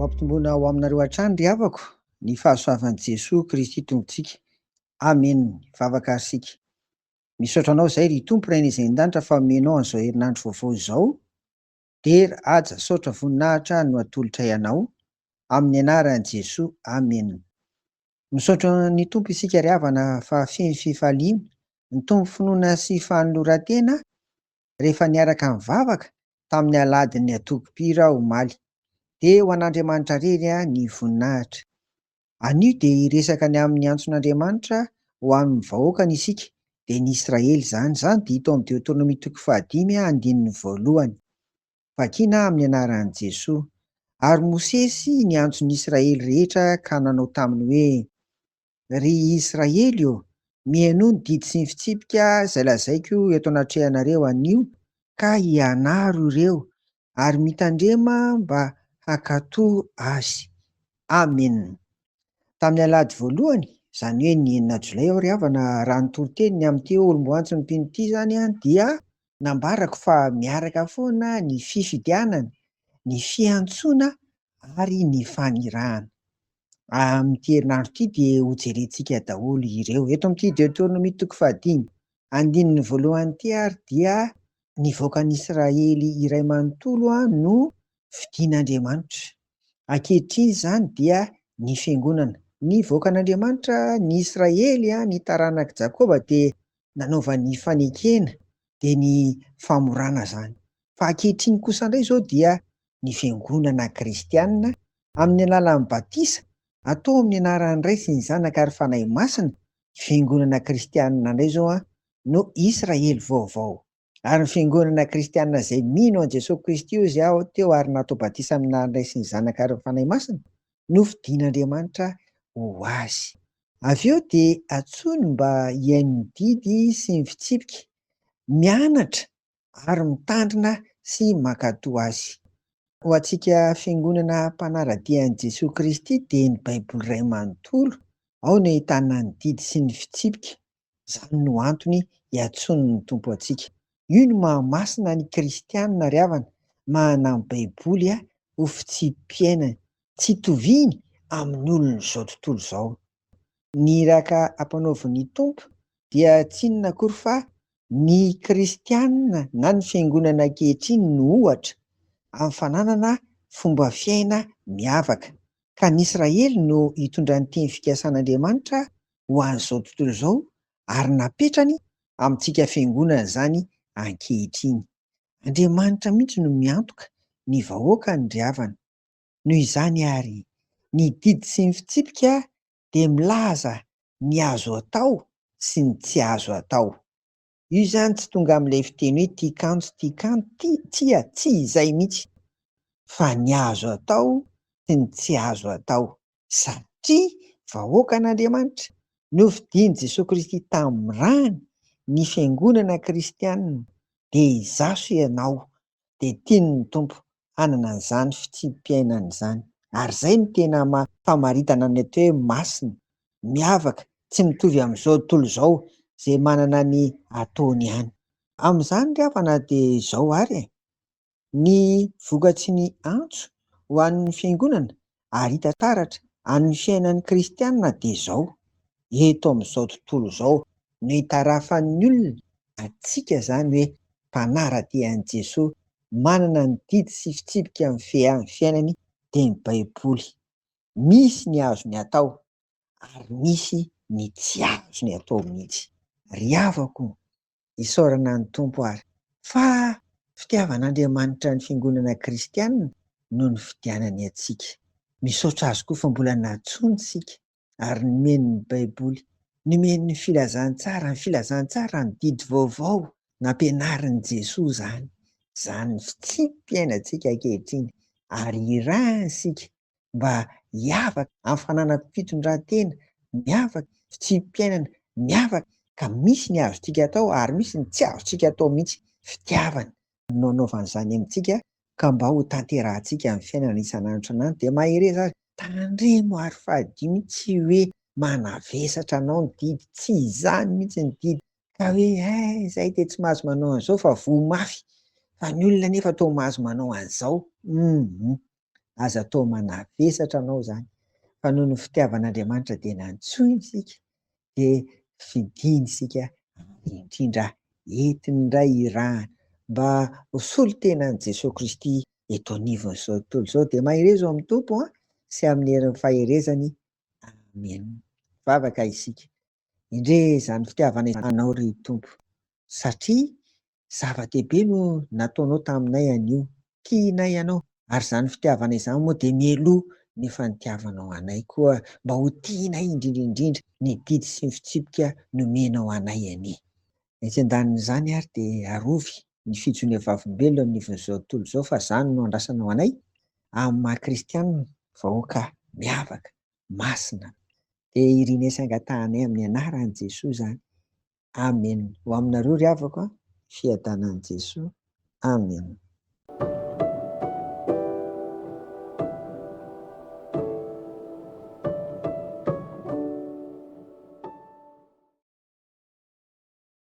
Mampitomboana ao aminareo hatrany ry havako ny fahasoavan'i Jesosy Kristy Tompontsika. Amen. Vavaka arsika. Misaotra anao izay ry Tompo Raina izay an-danitra fa menao an'izao herinandro vaovao izao. Tera aja saotra voninahitra no atolotra ianao amin'ny anaran'i Jesosy. Amen. Misaotra ny Tompo isika ry havana fa feno fifaliana, ny tombo finoana sy fanoloran-tena rehefa niaraka amin'ny vavaka tamin'ny aladin'ny atoko-pira omaly. Dia ho an'Andriamanitra irery ny voninahitra. Anio dia hiresaka ny amin'ny antson'Andriamanitra ho amin'ny vahoakany isika, dia ny Israely izany dia hita ao amin'ny Deutéronomie 5:1. Vakiana amin'ny anaran'i Jesosy. Ary Mosesy ny antson'ny Israely rehetra ka nanao taminy hoe: ry Israely mihaino ny didy sy ny fitsipika izay lazaiko eto anatrehanareo anio, ka hianaro ireo ary mitandrema mba hankatoa azy. Amen. Tamin'ny alady voalohany, izany hoe ny 9 Jolay ry havana, raha ny toroteny amin'ity olomboantsy ny mpino izany dia nambarako fa miaraka foana ny fifidianana, ny fiantsoana ary ny fanirahana. Amin'ity herinandro ity dia hojerentsika daholo ireo. Eto amin'ity Deutéronomie 5:1 ity ary dia nivoaka ny Israely iray manontolo no fidian'Andriamanitra. Ankehitriny izany dia ny fiangonana. Ny voakan'Andriamanitra ny Israely, ny taranaka Jakoba dia nanaova ny fanekena dia ny famorana izany. Fa ankehitriny kosa indray izao dia ny fiangonana kristianina amin'ny alalan'ny batisa atao amin'ny anaran'ny Ray sy ny Zanaka ary Fanahy Masina. Fiangonana kristianina indray izao no Israely vaovao. Ary ny fiangonana kristianina izay mino an Jesosy Kristy izy teo ary natao batisa amin'ny anaran'ny Ray sy ny Zanaka ary ny Fanahy Masina no fidian'Andriamanitra ho azy. Avy eo dia atsoiny mba hihaino ny didy sy ny fitsipika, mianatra ary mitandrina sy mankatoa azy. Ho antsika fiangonana mpanara-dia an'i Jesosy Kristy dia ny Baiboly iray manontolo ao no ahitana ny didy sy ny fitsipika. Izany no antony hiantson'ny ny Tompo antsika. Io no mahamasina ny kristianina ry havana, manana ny Baiboly ho fitsim-piainana, tsy toviany amin'ny olona izao tontolo izao. Ny raka ampanaovan'ny Tompo dia tsy inona akory fa ny kristianina na ny fiangonana ankehitriny no ohatra amin'ny fananana fomba fiaina miavaka. Ka ny Israely no hitondra ny teny fikasan'Andriamanitra ho an'izao tontolo izao ary napetrany amintsika fiangonana izany ankehitriny. Andriamanitra mihitsy no miantoka ny vahoakany ry havana. Noho izany ary ny didy sy ny fitsipika dia milaza ny azo atao sy ny tsy azo atao. Io izany tsy tonga amin'ilay fiteny hoe tia kanto, tsia, tsy izay mihitsy, fa ny azo atao sy ny tsy azo atao. Satria vahoakan'Andriamanitra novidian'i Jesosy Kristy tamin'ny rany ny fiangonana kristianina dia izaso ianao, dia tiany ny Tompo hanana an'izany fitsim-piainana izany. Ary izay no tena famaritana ny atao hoe masina, miavaka, tsy mitovy amin'izao tontolo izao izay manana ny ataony ihany. Amin'izany ry havana dia izao ary ny vokatsy ny antso ho an'ny fiangonana ary hita taratra amin'ny fiainan'ny kristianina dia izao. Eto amin'izao tontolo izao no hitarafan'ny olona antsika izany hoe mpanara-dia an'i Jesosy, manana ny didy sy fitsipika amin'ny fiainany dia ny Baiboly. Misy ny azony atao ary misy ny tsy azony atao mihitsy. Ry havako, isaorana ny Tompo ary fa fitiavan'Andriamanitra ny fiangonana kristianina no ny fidianany antsika. Misaotra azy koa fa mbola natsoina isika ary nomeny ny Baiboly, nomeny ny filazantsara ny didy vaovao nampianarin'i Jesosy izany. Izany fitsim-piainantsika ankehitriny ary irahana isika mba hiavaka amin'ny fananana fitondran-tena, miavaka fitsim-piainana, miavaka ka misy ny azontsika atao ary misy ny tsy azontsika atao mihitsy. Fitiavana no anaovan'izany amintsika ka mba ho tanterahantsika amin'ny fiainana isan'andro dia mahereza azy tandremo ary fadio, tsy hoe manavesatra anao ny didy, tsy izany mihitsy ny didy ka hoe izahay dia tsy mahazo manao an'izao fa voa mafy, fa ny olona nefa toa mahazo manao an'izao. aza atao manavesatra anao zany, fa noho ny fitiavan'Andriamanitra dia nantsoina isika, de fidiny isika indrindra entiny indray irahana mba ho solotenan'i Jesosy Kristy eto anivon'izao tontolo izao, de mahery amin'ny Tompo sy amin'ny herin'ny faherezany. Amen. Vavaka isika, indre zany fitiavana anao ry Tompo, satria zava-dehibe no nataonao taminay anio, tianay ianao, ary zany fitiavana izany moa de mieloha ny fanitiavanao anay koa mba ho tianay indrindra indrindra, ny didy sy ny fitsipika nomenao anay anie. Etsy andanin'izany ary de arovy ny fijoniana vavolombelona anivon'izao tontolo izao, fa zany no andrasanao anay amin'ny maha kristianina, vahoaka miavaka, masina, de iriny haingan-tahanay amin'ny anaran'i Jesosy zany. Amen. Ho aminareo ry havako, fiadanan'i Jesosy. Amen.